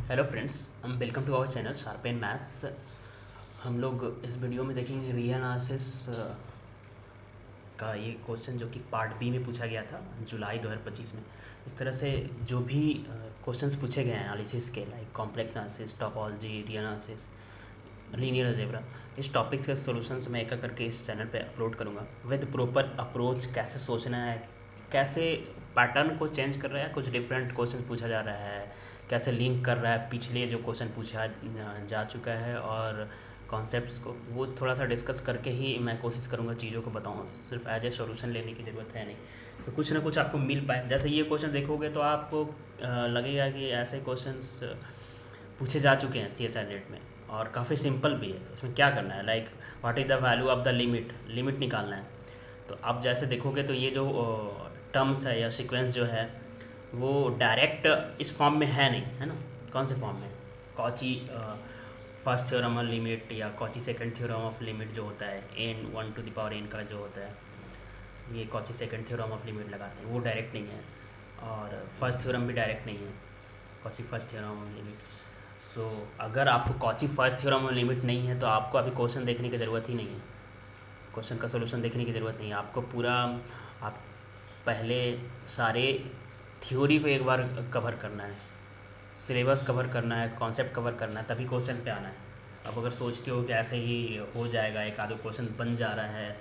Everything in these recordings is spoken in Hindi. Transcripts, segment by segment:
Hello friends, welcome to our channel Sharp and Maths. हम लोग इस वीडियो में देखेंगे रियल एनालिसिस का ये क्वेश्चन जो कि पार्ट बी में पूछा गया था जुलाई 2025 में। इस तरह से जो भी क्वेश्चंस पूछे गए हैं एनालिसिस के, like complex analysis, topology, real analysis, linear algebra, इस टॉपिक्स के सॉल्यूशंस मैं एक करके इस चैनल पे अपलोड करूँगा विद प्रॉपर अप्रोच। कैसे सोचना है, कैसे पैटर्न को चेंज कर रहा है, कुछ डिफरेंट क्वेश्चन पूछा जा रहा है, कैसे लिंक कर रहा है पिछले जो क्वेश्चन पूछा जा चुका है, और कॉन्सेप्ट्स को वो थोड़ा सा डिस्कस करके ही मैं कोशिश करूँगा चीज़ों को बताऊँ। सिर्फ एज ए सॉल्यूशन लेने की ज़रूरत है नहीं, तो कुछ ना कुछ आपको मिल पाए। जैसे ये क्वेश्चन देखोगे तो आपको लगेगा कि ऐसे क्वेश्चंस पूछे जा चुके हैं सी एस आई नेट में, और काफ़ी सिंपल भी है। इसमें क्या करना है, like what is the value of the limit, limit निकालना है। तो आप जैसे देखोगे तो ये जो टर्म्स है या सीक्वेंस जो है वो डायरेक्ट इस फॉर्म में है नहीं, है ना। कौन से फॉर्म में, Cauchy first theorem of limit या Cauchy second theorem of limit जो होता है n one to the power n का जो होता है, ये Cauchy second theorem of limit लगाते हैं, वो डायरेक्ट नहीं है। और फर्स्ट थ्योरम भी डायरेक्ट नहीं है, Cauchy first theorem of limit. So अगर आपको Cauchy first theorem of limit नहीं है तो आपको अभी क्वेश्चन देखने की ज़रूरत ही नहीं है, क्वेश्चन का सोल्यूशन देखने की ज़रूरत नहीं है आपको। पूरा आप पहले सारे थ्योरी को एक बार कवर करना है, सिलेबस कवर करना है, कॉन्सेप्ट कवर करना है, तभी क्वेश्चन पे आना है। अब अगर सोचते हो कि ऐसे ही हो जाएगा, एक आधो क्वेश्चन बन जा रहा है,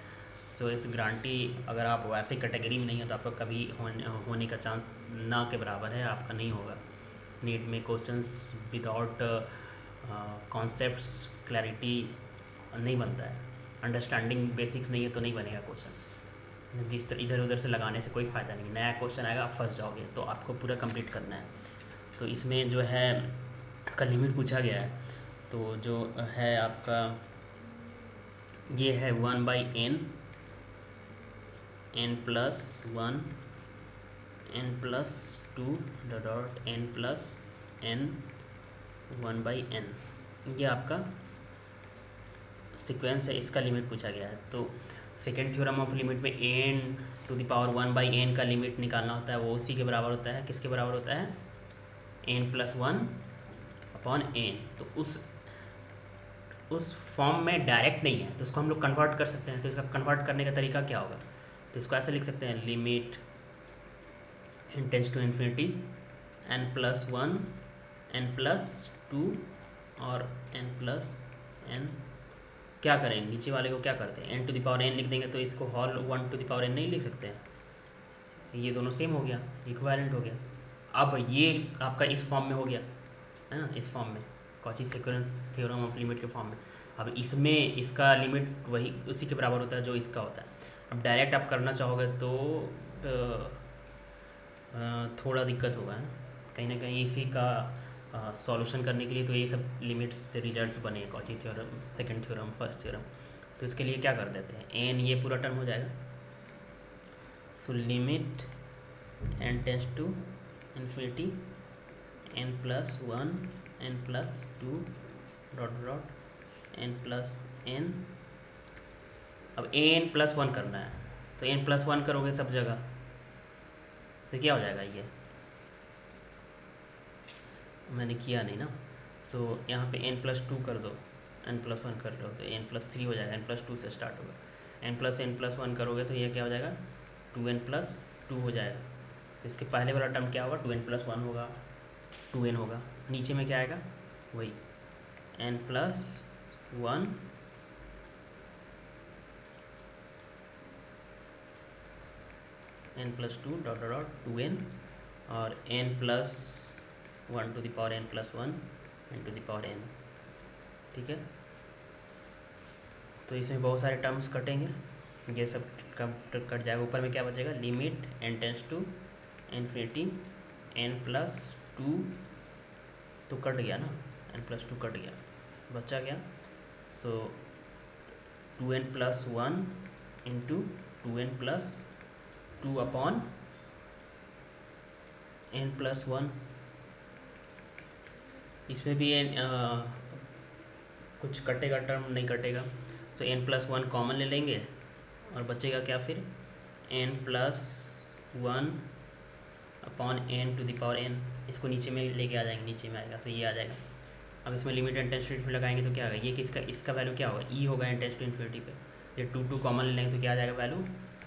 सो इस गारंटी, अगर आप वैसे कैटेगरी में नहीं हो तो आपका कभी होने का चांस ना के बराबर है, आपका नहीं होगा। नीट में क्वेश्चंस विदाउट कॉन्सेप्ट्स क्लैरिटी नहीं बनता है। अंडरस्टैंडिंग बेसिक्स नहीं है तो नहीं बनेगा क्वेश्चन। जिस तरह इधर उधर से लगाने से कोई फ़ायदा नहीं, नया क्वेश्चन आएगा आप फंस जाओगे, तो आपको पूरा कंप्लीट करना है। तो इसमें जो है इसका लिमिट पूछा गया है, तो जो है आपका ये है 1/n, n+1, n+2 dot n+n 1/n, ये आपका सीक्वेंस है, इसका लिमिट पूछा गया है। तो सेकेंड थ्योरम ऑफ लिमिट में n to the power 1/n का लिमिट निकालना होता है, वो उसी के बराबर होता है, किसके बराबर होता है, n+1/n। तो उस फॉर्म में डायरेक्ट नहीं है, तो इसको हम लोग कन्वर्ट कर सकते हैं। तो इसका कन्वर्ट करने का तरीका क्या होगा, तो इसको ऐसे लिख सकते हैं, limit n tends to infinity n+1, n+2 और n+n। क्या करें, नीचे वाले को क्या करते हैं, n to the power n लिख देंगे, तो इसको whole 1 to the power n नहीं लिख सकते हैं, ये दोनों सेम हो गया, इक्विवेलेंट हो गया। अब ये आपका इस फॉर्म में हो गया, है ना, इस फॉर्म में, Cauchy sequence theorem of limit के फॉर्म में। अब इसमें इसका लिमिट वही उसी के बराबर होता है जो इसका होता है। अब डायरेक्ट आप करना चाहोगे तो थोड़ा दिक्कत होगा, है ना कहीं इसी का सॉल्यूशन करने के लिए। तो ये सब लिमिट्स से रिजल्ट्स बने, Cauchy theorem, second theorem, first theorem. तो इसके लिए क्या कर देते हैं, एन ये पूरा टर्म हो जाएगा, so limit n tends to infinity n+1, n+2 dot dot n+n। अब n+1 करना है, तो n+1 करोगे सब जगह तो क्या हो जाएगा, ये मैंने किया नहीं ना। सो यहाँ पे n+2 कर दो, n+1 कर लो तो n+3 हो जाएगा, n+2 से स्टार्ट होगा। n+n+1 करोगे तो ये क्या हो जाएगा, 2n+2 हो जाएगा। तो इसके पहले वाला टर्म क्या होगा, 2n+1 होगा, 2n होगा। नीचे में क्या आएगा, वही n+1, n+2 dot dot 2n, और n+1 to the power n+1 n to the power n। ठीक है, तो इसमें बहुत सारे टर्म्स कटेंगे, ये सब कट जाएगा। ऊपर में क्या बचेगा, limit n tends to infinity n+2, तो कट गया ना, n+2 कट गया, बचा गया। सो 2n+1 into 2n+2 upon n+1। इसमें भी कुछ कटेगा, टर्म नहीं कटेगा। सो n+1 कॉमन ले लेंगे और बचेगा क्या फिर, n+1 upon n to the power n, इसको नीचे में लेके आ जाएंगे, नीचे में आएगा तो ये आ जाएगा। अब इसमें limit n tends to infinity लगाएंगे तो क्या होगा, ये किसका, इसका वैल्यू क्या होगा, ई होगा एन टेंस टू इन्फिनिटी पे। ये टू टू कॉमन ले लेंगे तो क्या आ जाएगा वैल्यू,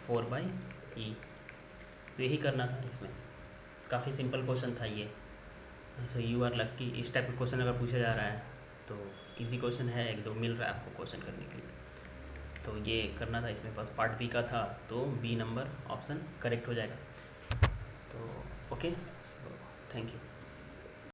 4/e। तो यही करना था इसमें, काफ़ी सिंपल क्वेश्चन था ये। सो यू आर लक्की, इस टाइप का क्वेश्चन अगर पूछा जा रहा है तो इजी क्वेश्चन है, एक दो मिल रहा है आपको क्वेश्चन करने के लिए। तो ये करना था इसमें, बस पार्ट बी का था, तो बी नंबर ऑप्शन करेक्ट हो जाएगा। तो ओके, सो थैंक यू।